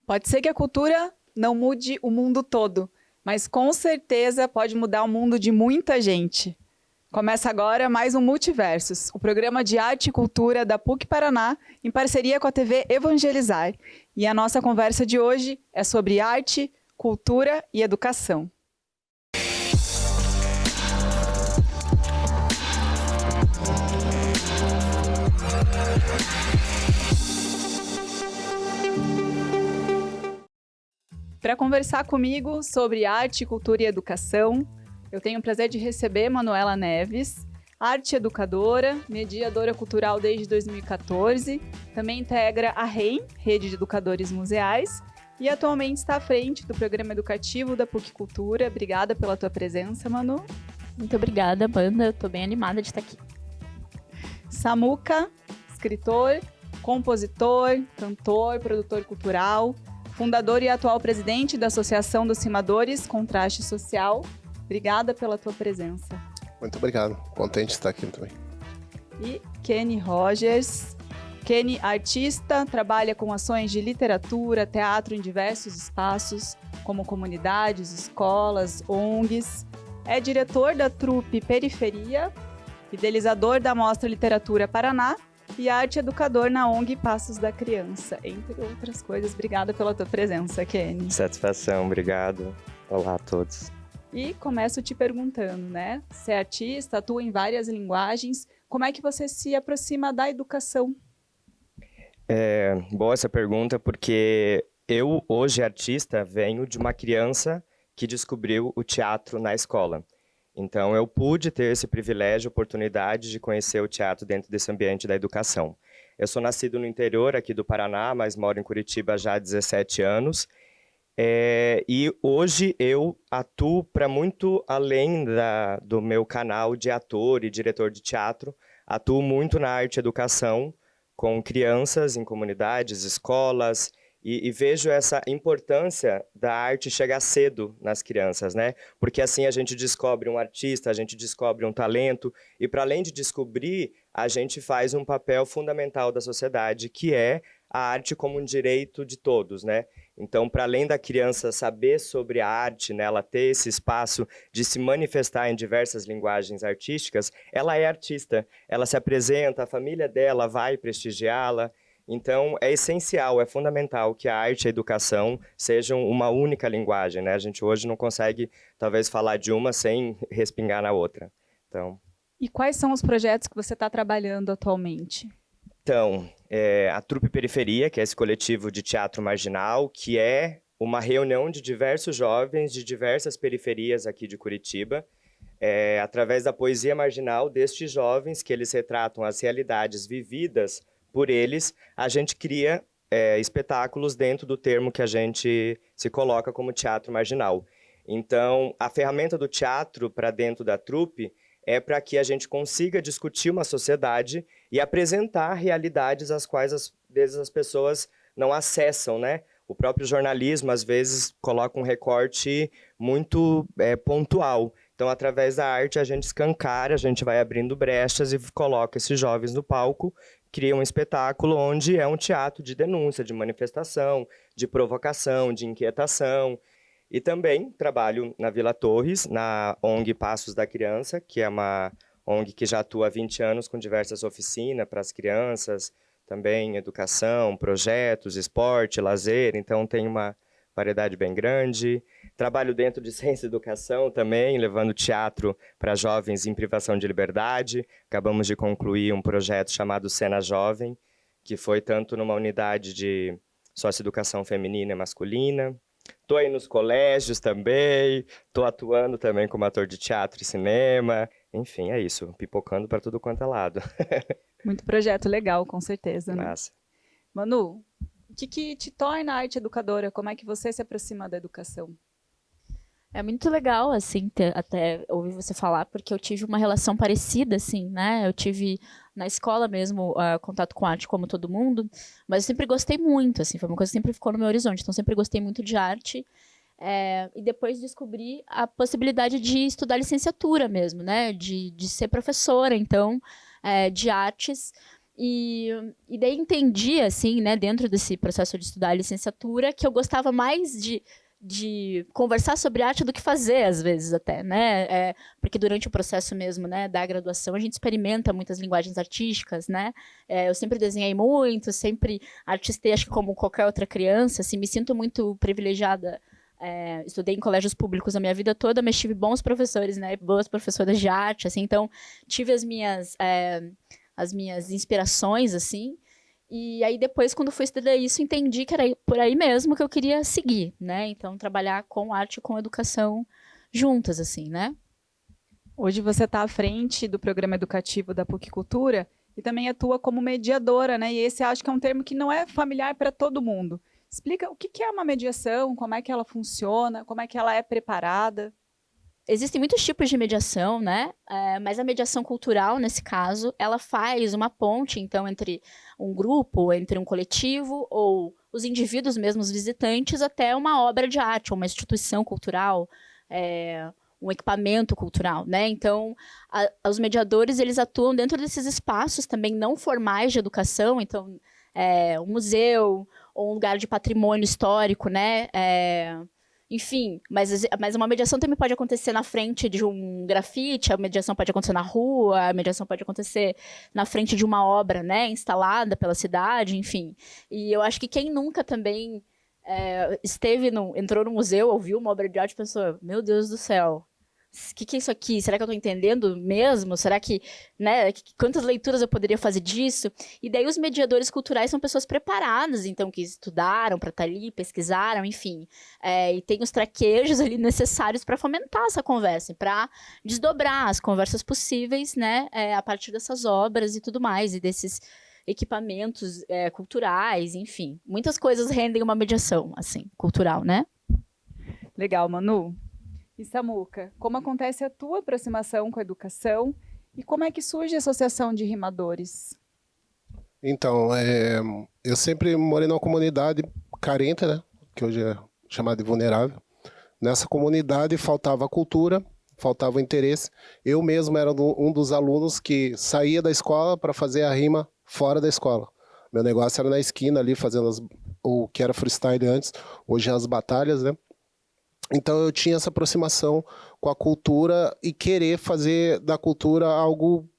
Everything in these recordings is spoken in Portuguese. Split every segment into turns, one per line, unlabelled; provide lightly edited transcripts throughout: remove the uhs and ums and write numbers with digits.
Pode ser que a cultura não mude o mundo todo, mas com certeza pode mudar o mundo de muita gente. Começa agora mais um Multiversos, o programa de arte e cultura da PUC Paraná, em parceria com a TV Evangelizar. E a nossa conversa de hoje é sobre arte, cultura e educação. Para conversar comigo sobre arte, cultura e educação, eu tenho o prazer de receber Manuela Neves, arte educadora, mediadora cultural desde 2014, também integra a REM, Rede de Educadores Museais, e atualmente está à frente do programa educativo da PUC Cultura. Obrigada pela tua presença, Manu.
Muito obrigada, Amanda. Eu estou bem animada de estar aqui.
Samuca, escritor, compositor, cantor, produtor cultural, fundador e atual presidente da Associação dos Cimadores Contraste Social. Obrigada pela tua presença.
Muito obrigado. Contente de estar aqui também.
E Kenny Rogers. Kenny, artista, trabalha com ações de literatura, teatro em diversos espaços, como comunidades, escolas, ONGs. É diretor da trupe Periferia, idealizador da Mostra Literatura Paraná e arte educador na ONG Passos da Criança, entre outras coisas. Obrigada pela tua presença, Kenny.
Satisfação, obrigado. Olá a todos.
E começo te perguntando, né? Você é artista, atua em várias linguagens. Como é que você se aproxima da educação?
Boa essa pergunta, porque eu, hoje artista, venho de uma criança que descobriu o teatro na escola. Então, eu pude ter esse privilégio, oportunidade de conhecer o teatro dentro desse ambiente da educação. Eu sou nascido no interior aqui do Paraná, mas moro em Curitiba já há 17 anos. E hoje eu atuo para muito além do meu canal de ator e diretor de teatro. Atuo muito na arte e educação, com crianças em comunidades, escolas, e vejo essa importância da arte chegar cedo nas crianças, né? Porque assim a gente descobre um artista, a gente descobre um talento, e para além de descobrir, a gente faz um papel fundamental da sociedade, que é a arte como um direito de todos, né? Então, para além da criança saber sobre a arte, né, ela ter esse espaço de se manifestar em diversas linguagens artísticas, ela é artista, ela se apresenta, a família dela vai prestigiá-la. Então, é essencial, é fundamental que a arte e a educação sejam uma única linguagem, né? A gente hoje não consegue, talvez, falar de uma sem respingar na outra. Então...
E quais são os projetos que você está trabalhando atualmente?
Então, a Trupe Periferia, que é esse coletivo de teatro marginal, que é uma reunião de diversos jovens de diversas periferias aqui de Curitiba, através da poesia marginal destes jovens, que eles retratam as realidades vividas por eles, a gente cria espetáculos dentro do termo que a gente se coloca como teatro marginal. Então, a ferramenta do teatro para dentro da trupe é para que a gente consiga discutir uma sociedade e apresentar realidades às quais, às vezes, as pessoas não acessam, né? O próprio jornalismo, às vezes, coloca um recorte muito pontual. Então, através da arte, a gente escancara, a gente vai abrindo brechas e coloca esses jovens no palco, cria um espetáculo onde é um teatro de denúncia, de manifestação, de provocação, de inquietação. E também trabalho na Vila Torres, na ONG Passos da Criança, que é uma ONG que já atua há 20 anos com diversas oficinas para as crianças, também educação, projetos, esporte, lazer, então tem uma variedade bem grande. Trabalho dentro de ciência e educação também, levando teatro para jovens em privação de liberdade. Acabamos de concluir um projeto chamado Cena Jovem, que foi tanto numa unidade de socioeducação feminina e masculina. Estou aí nos colégios também, estou atuando também como ator de teatro e cinema. Enfim, é isso, pipocando para tudo quanto é lado.
Muito projeto legal, com certeza, né?
Massa.
Manu, o que te torna arte educadora? Como é que você se aproxima da educação?
É muito legal, assim, até ouvir você falar, porque eu tive uma relação parecida, assim, né? Eu tive na escola mesmo contato com arte como todo mundo, mas eu sempre gostei muito, assim, foi uma coisa que sempre ficou no meu horizonte, então sempre gostei muito de arte. E depois descobri a possibilidade de estudar licenciatura mesmo, né? De ser professora, então, de artes. E daí entendi, assim, né, dentro desse processo de estudar a licenciatura, que eu gostava mais de conversar sobre arte do que fazer, às vezes, até, né? Porque durante o processo mesmo, né, da graduação, a gente experimenta muitas linguagens artísticas, né? Eu sempre desenhei muito, sempre artistei, acho que como qualquer outra criança, assim, me sinto muito privilegiada. Estudei em colégios públicos a minha vida toda, mas tive bons professores, né? Boas professoras de arte, assim, então tive as minhas inspirações, assim. E aí depois, quando fui estudar isso, entendi que era por aí mesmo que eu queria seguir, né? Então, trabalhar com arte e com educação juntas, assim, né?
Hoje você está à frente do programa educativo da PUC Cultura e também atua como mediadora, né? E esse acho que é um termo que não é familiar para todo mundo. Explica o que é uma mediação, como é que ela funciona, como é que ela é preparada.
Existem muitos tipos de mediação, né? Mas a mediação cultural, nesse caso, ela faz uma ponte, então, entre um grupo, entre um coletivo, ou os indivíduos mesmo, os visitantes, até uma obra de arte, uma instituição cultural, um equipamento cultural, né? Então, os mediadores, eles atuam dentro desses espaços também não formais de educação, então, um museu, ou um lugar de patrimônio histórico, né? Enfim, mas uma mediação também pode acontecer na frente de um grafite, a mediação pode acontecer na rua, a mediação pode acontecer na frente de uma obra, né, instalada pela cidade, enfim. E eu acho que quem nunca também entrou no museu, ouviu uma obra de arte e pensou, meu Deus do céu, o que é isso aqui? Será que eu estou entendendo mesmo? Será que, né, quantas leituras eu poderia fazer disso? E daí os mediadores culturais são pessoas preparadas, então, que estudaram para estar ali, pesquisaram, enfim. E tem os traquejos ali necessários para fomentar essa conversa, para desdobrar as conversas possíveis, né, a partir dessas obras e tudo mais, e desses equipamentos culturais, enfim. Muitas coisas rendem uma mediação, assim, cultural, né?
Legal, Manu. E Samuca, como acontece a tua aproximação com a educação e como é que surge a Associação de Rimadores?
Então, eu sempre morei numa comunidade carente, né? Que hoje é chamada de vulnerável. Nessa comunidade faltava cultura, faltava interesse. Eu mesmo era um dos alunos que saía da escola para fazer a rima fora da escola. Meu negócio era na esquina ali, fazendo o que era freestyle antes, hoje é as batalhas, né? Então eu tinha essa aproximação com a cultura e querer fazer da cultura algo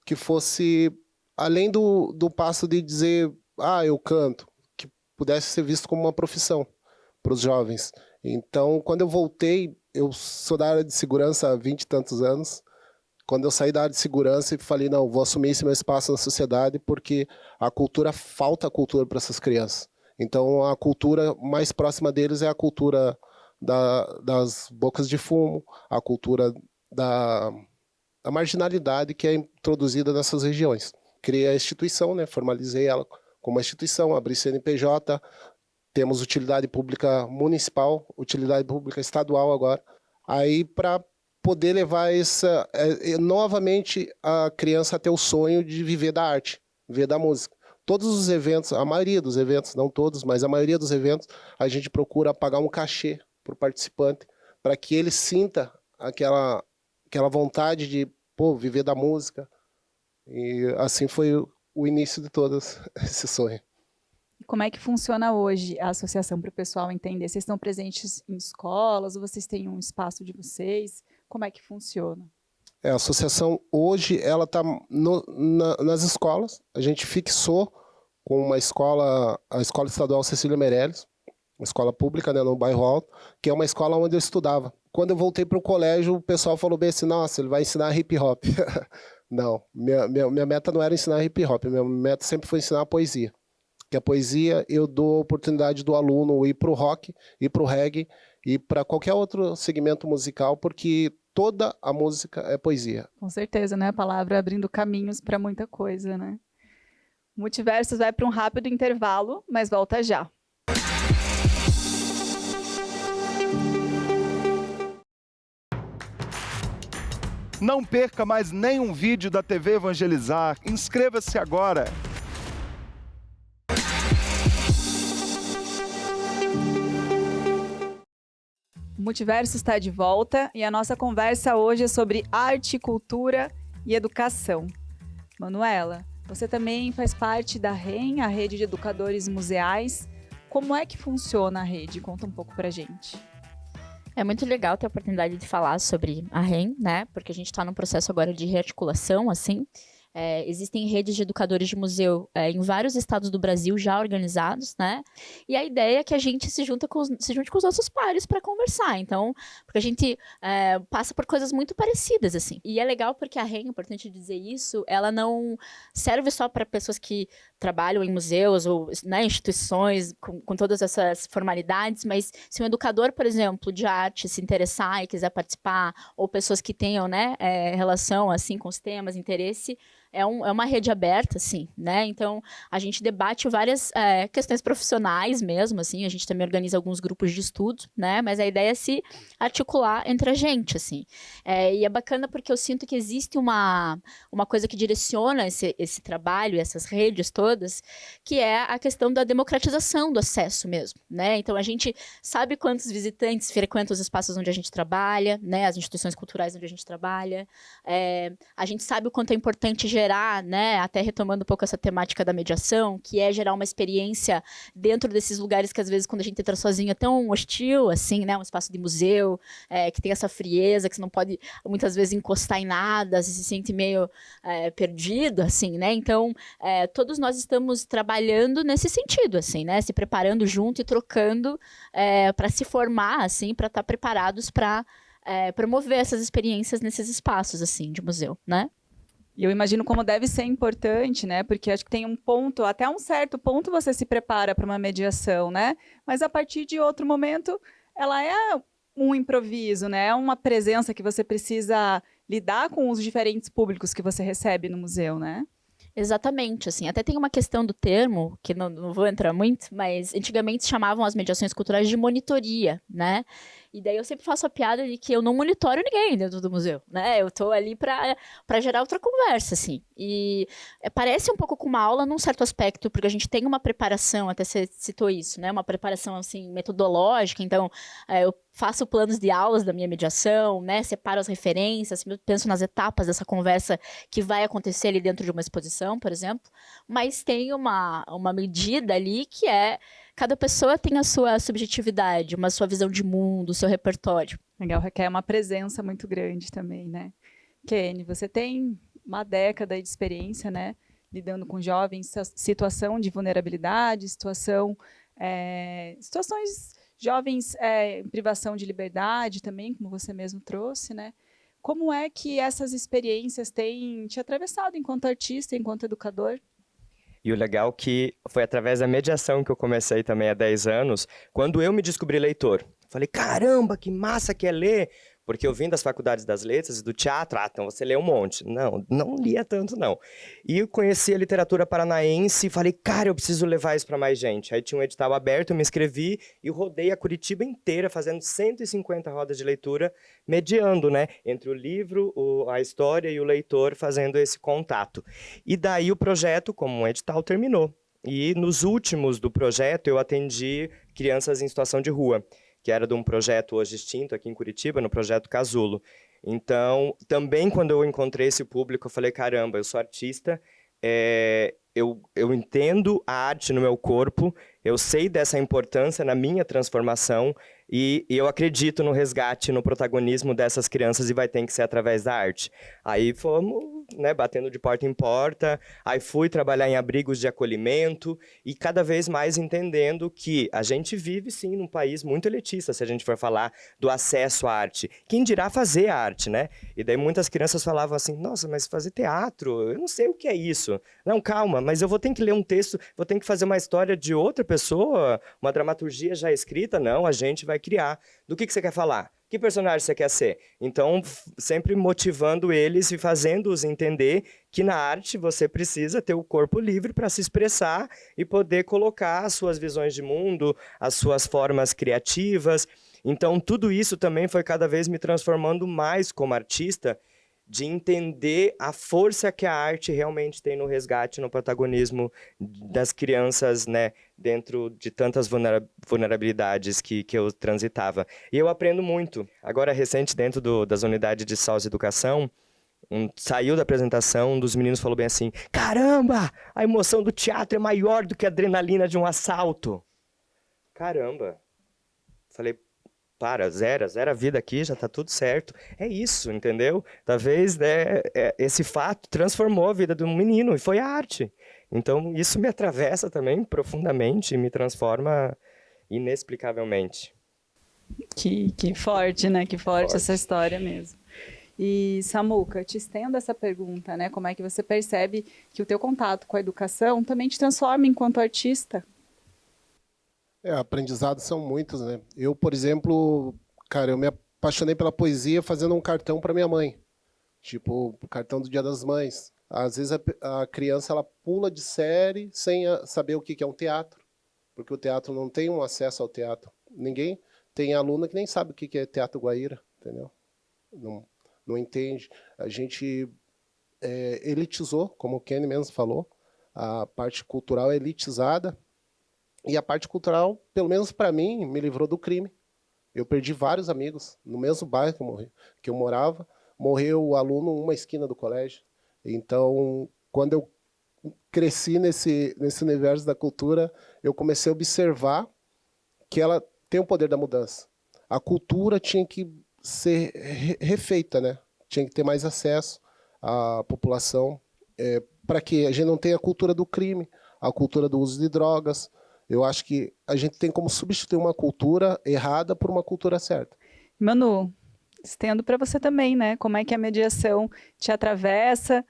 que fosse além do passo de dizer, eu canto, que pudesse ser visto como uma profissão para os jovens. Então, quando eu voltei, eu sou da área de segurança há 20 e tantos anos, quando eu saí da área de segurança e falei, não, vou assumir esse meu espaço na sociedade porque falta cultura para essas crianças. Então, a cultura mais próxima deles é a cultura das bocas de fumo, a cultura da marginalidade que é introduzida nessas regiões. Criei a instituição, né, formalizei ela como uma instituição, abri CNPJ, temos utilidade pública municipal, utilidade pública estadual agora, aí para poder levar novamente a criança a ter o sonho de viver da arte, viver da música. Todos os eventos, a maioria dos eventos, não todos, mas a maioria dos eventos, a gente procura pagar um cachê para o participante, para que ele sinta aquela vontade de viver da música. E assim foi o início de todo esse sonho.
E como é que funciona hoje a associação para o pessoal entender? Vocês estão presentes em escolas ou vocês têm um espaço de vocês? Como é que funciona?
A associação hoje ela está nas escolas. A gente fixou com a Escola Estadual Cecília Meirelles, uma escola pública, né, no bairro Alto, que é uma escola onde eu estudava. Quando eu voltei para o colégio, o pessoal falou bem assim, nossa, ele vai ensinar hip hop. Não, minha meta não era ensinar hip hop, minha meta sempre foi ensinar poesia. Que a poesia eu dou a oportunidade do aluno ir para o rock, ir para o reggae, ir para qualquer outro segmento musical, porque toda a música é poesia.
Com certeza, né? A palavra abrindo caminhos para muita coisa, né? Multiversos vai para um rápido intervalo, mas volta já.
Não perca mais nenhum vídeo da TV Evangelizar. Inscreva-se agora.
O Multiverso está de volta e a nossa conversa hoje é sobre arte, cultura e educação. Manuela, Você também faz parte da REM, a Rede de Educadores Museais. Como é que funciona a rede? Conta um pouco pra gente.
É muito legal ter a oportunidade de falar sobre a REM, né? Porque a gente está num processo agora de rearticulação, assim. Existem redes de educadores de museu em vários estados do Brasil já organizados, né? E a ideia é que a gente se junte com os nossos pares para conversar. Então, porque a gente passa por coisas muito parecidas, assim. E é legal porque a REM, é importante dizer isso, ela não serve só para pessoas que trabalham em museus ou, né, instituições com todas essas formalidades, mas se um educador, por exemplo, de arte se interessar e quiser participar, ou pessoas que tenham, né, relação assim com os temas, interesse, é uma rede aberta, assim, né? Então, a gente debate várias questões profissionais mesmo, assim, a gente também organiza alguns grupos de estudo, né? Mas a ideia é se articular entre a gente, assim. E é bacana porque eu sinto que existe uma coisa que direciona esse trabalho, essas redes todas, que é a questão da democratização do acesso mesmo, né? Então, a gente sabe quantos visitantes frequentam os espaços onde a gente trabalha, né? As instituições culturais onde a gente trabalha. A gente sabe o quanto é importante gerar, né, até retomando um pouco essa temática da mediação, que é gerar uma experiência dentro desses lugares que às vezes quando a gente entra sozinho é tão hostil, assim, né, um espaço de museu, que tem essa frieza, que você não pode muitas vezes encostar em nada, você se sente meio perdido, assim, né, então todos nós estamos trabalhando nesse sentido, assim, né, se preparando junto e trocando para se formar, assim, para estar preparados para promover essas experiências nesses espaços, assim, de museu, né.
E eu imagino como deve ser importante, né? Porque acho que tem um ponto, até um certo ponto você se prepara para uma mediação, né? Mas a partir de outro momento, ela é um improviso, né? É uma presença que você precisa lidar com os diferentes públicos que você recebe no museu, né?
Exatamente, assim, até tem uma questão do termo, que não vou entrar muito, mas antigamente chamavam as mediações culturais de monitoria, né? E daí eu sempre faço a piada de que eu não monitoro ninguém dentro do museu, né? Eu tô ali para gerar outra conversa, assim. E parece um pouco com uma aula num certo aspecto, porque a gente tem uma preparação, até você citou isso, né? Uma preparação, assim, metodológica, então eu faço planos de aulas da minha mediação, né? Separo as referências, penso nas etapas dessa conversa que vai acontecer ali dentro de uma exposição, por exemplo, mas tem uma medida ali que cada pessoa tem a sua subjetividade, uma sua visão de mundo, o seu repertório.
Legal, requer uma presença muito grande também, né? Kenny, você tem uma década de experiência, né? Lidando com jovens, situação de vulnerabilidade, situações jovens em privação de liberdade também, como você mesmo trouxe, né? Como é que essas experiências têm te atravessado enquanto artista, enquanto educador?
E o legal que foi através da mediação que eu comecei também há 10 anos, quando eu me descobri leitor. Falei, caramba, que massa que é ler! Porque eu vim das faculdades das letras e do teatro, então você lê um monte. Não lia tanto, não. E eu conheci a literatura paranaense e falei, cara, eu preciso levar isso para mais gente. Aí tinha um edital aberto, eu me inscrevi e rodei a Curitiba inteira, fazendo 150 rodas de leitura, mediando, né? Entre o livro, a história e o leitor, fazendo esse contato. E daí o projeto, como um edital, terminou. E nos últimos do projeto, eu atendi crianças em situação de rua, que era de um projeto hoje extinto aqui em Curitiba, no projeto Casulo. Então, também quando eu encontrei esse público, eu falei, caramba, eu sou artista, eu entendo a arte no meu corpo, eu sei dessa importância na minha transformação e eu acredito no resgate, no protagonismo dessas crianças e vai ter que ser através da arte. Aí fomos, né, batendo de porta em porta, aí fui trabalhar em abrigos de acolhimento e cada vez mais entendendo que a gente vive, sim, num país muito elitista, se a gente for falar do acesso à arte. Quem dirá fazer a arte, né? E daí muitas crianças falavam assim, nossa, mas fazer teatro, eu não sei o que é isso. Não, calma, mas eu vou ter que ler um texto, vou ter que fazer uma história de outra pessoa, uma dramaturgia já escrita? Não, a gente vai criar. Do que você quer falar? Que personagem você quer ser? Então, sempre motivando eles e fazendo-os entender que na arte você precisa ter o corpo livre para se expressar e poder colocar as suas visões de mundo, as suas formas criativas. Então, tudo isso também foi cada vez me transformando mais como artista, de entender a força que a arte realmente tem no resgate, no protagonismo das crianças, né, dentro de tantas vulnerabilidades que eu transitava. E eu aprendo muito. Agora, recente, dentro das unidades de SAUS Educação, Saiu da apresentação, um dos meninos falou bem assim: caramba, a emoção do teatro é maior do que a adrenalina de um assalto. Caramba. Falei, zera a vida aqui, já tá tudo certo. É isso, entendeu? Talvez, né, esse fato transformou a vida de um menino e foi a arte. Então, isso me atravessa também profundamente e me transforma inexplicavelmente.
Que forte, né? Que forte essa história mesmo. E, Samuca, te estendo essa pergunta, né? Como é que você percebe que o teu contato com a educação também te transforma enquanto artista?
Aprendizados são muitos, né? Eu, por exemplo, cara, eu me apaixonei pela poesia fazendo um cartão para minha mãe. Tipo, o cartão do Dia das Mães. Às vezes a criança ela pula de série sem saber o que é um teatro, porque o teatro não tem um acesso ao teatro. Ninguém tem aluna que nem sabe o que é teatro Guaíra, entendeu? Não entende. A gente elitizou, como o Kenny mesmo falou, a parte cultural é elitizada, e a parte cultural, pelo menos para mim, me livrou do crime. Eu perdi vários amigos no mesmo bairro que eu morava. Morreu o aluno em uma esquina do colégio. Então, quando eu cresci nesse universo da cultura, eu comecei a observar que ela tem o poder da mudança. A cultura tinha que ser refeita, né? Tinha que ter mais acesso à população, para que a gente não tenha a cultura do crime, a cultura do uso de drogas. Eu acho que a gente tem como substituir uma cultura errada por uma cultura certa.
Manu, estendo para você também, né? Como é que a mediação te atravessa?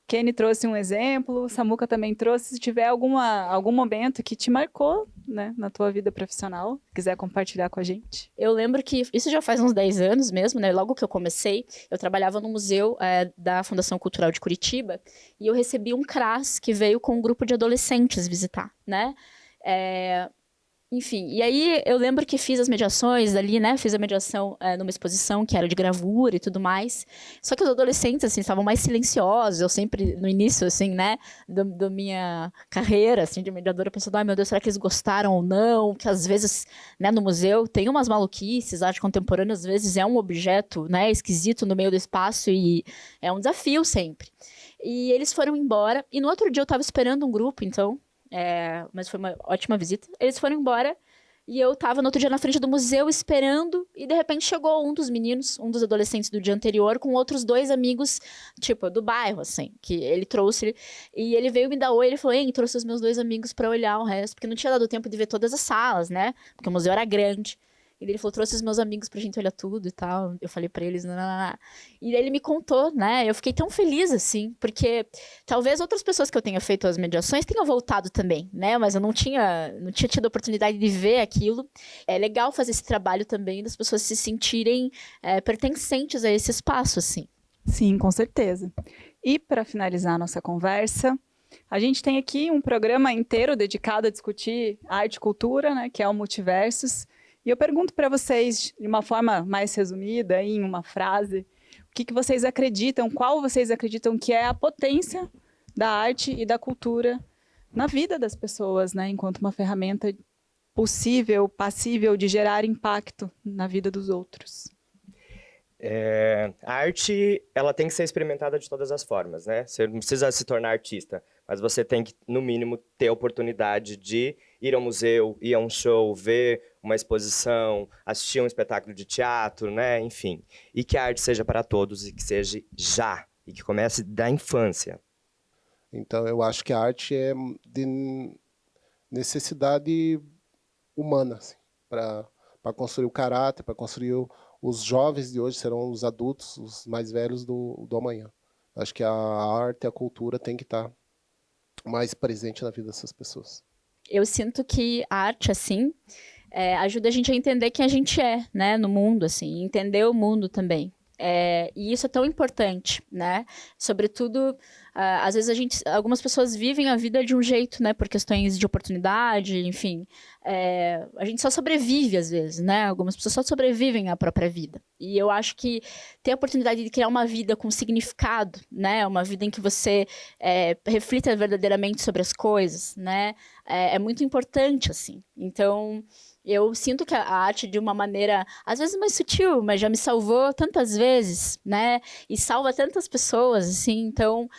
Kenny trouxe um exemplo, Samuca também trouxe. Se tiver algum momento que te marcou, né, na tua vida profissional, quiser compartilhar com a gente.
Eu lembro que isso já faz uns 10 anos mesmo, né? Logo que eu comecei, eu trabalhava no museu da Fundação Cultural de Curitiba e eu recebi um CRAS que veio com um grupo de adolescentes visitar, né? Enfim, e aí eu lembro que fiz as mediações ali, né? Fiz a mediação numa exposição que era de gravura e tudo mais. Só que os adolescentes, assim, estavam mais silenciosos. Eu sempre, no início, assim, né? Da minha carreira, assim, de mediadora, pensando, ai, meu Deus, será que eles gostaram ou não? Que às vezes, né, no museu tem umas maluquices, a arte contemporânea às vezes é um objeto, né, esquisito no meio do espaço e é um desafio sempre. E eles foram embora, e no outro dia eu estava esperando um grupo, então... mas foi uma ótima visita. Eles foram embora e eu tava no outro dia na frente do museu esperando e de repente chegou um dos meninos, um dos adolescentes do dia anterior com outros 2 amigos, tipo, do bairro, assim, que ele trouxe. E ele veio me dar oi, ele falou, hein, trouxe os meus 2 amigos pra olhar o resto, porque não tinha dado tempo de ver todas as salas, né? Porque o museu era grande. E ele falou, trouxe os meus amigos pra gente olhar tudo e tal. Eu falei pra eles, não. E ele me contou, né? Eu fiquei tão feliz, assim, porque talvez outras pessoas que eu tenha feito as mediações tenham voltado também, né? Mas eu não tinha tido a oportunidade de ver aquilo. É legal fazer esse trabalho também das pessoas se sentirem pertencentes a esse espaço, assim.
Sim, com certeza. E para finalizar a nossa conversa, a gente tem aqui um programa inteiro dedicado a discutir arte e cultura, né? Que é o Multiversos. E eu pergunto para vocês, de uma forma mais resumida, em uma frase, o que vocês acreditam, qual vocês acreditam que é a potência da arte e da cultura na vida das pessoas, né? Enquanto uma ferramenta possível, passível de gerar impacto na vida dos outros.
A arte, ela tem que ser experimentada de todas as formas, né? Você não precisa se tornar artista, mas você tem que, no mínimo, ter a oportunidade de ir ao museu, ir a um show, ver uma exposição, assistir a um espetáculo de teatro, né? Enfim. E que a arte seja para todos e que seja já, e que comece da infância.
Então, eu acho que a arte é de necessidade humana, assim, para construir o caráter, para construir os jovens de hoje serão os adultos, os mais velhos do amanhã. Acho que a arte e a cultura tem que estar mais presente na vida dessas pessoas.
Eu sinto que a arte, assim, ajuda a gente a entender quem a gente é, né, no mundo, assim, entender o mundo também. E isso é tão importante, né? Sobretudo, às vezes algumas pessoas vivem a vida de um jeito, né? Por questões de oportunidade, enfim. A gente só sobrevive, às vezes, né? Algumas pessoas só sobrevivem à própria vida. E eu acho que ter a oportunidade de criar uma vida com significado, né? Uma vida em que você reflita verdadeiramente sobre as coisas, né? É muito importante, assim. Então... Eu sinto que a arte, de uma maneira, às vezes mais sutil, mas já me salvou tantas vezes, né? E salva tantas pessoas, assim. Então,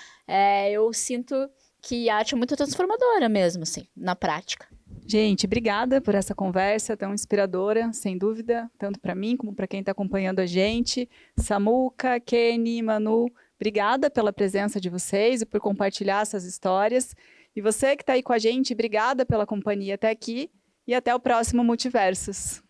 eu sinto que a arte é muito transformadora mesmo, assim, na prática.
Gente, obrigada por essa conversa tão inspiradora, sem dúvida, tanto para mim como para quem está acompanhando a gente. Samuca, Kenny, Manu, obrigada pela presença de vocês e por compartilhar essas histórias. E você que está aí com a gente, obrigada pela companhia até aqui e até o próximo Multiversos.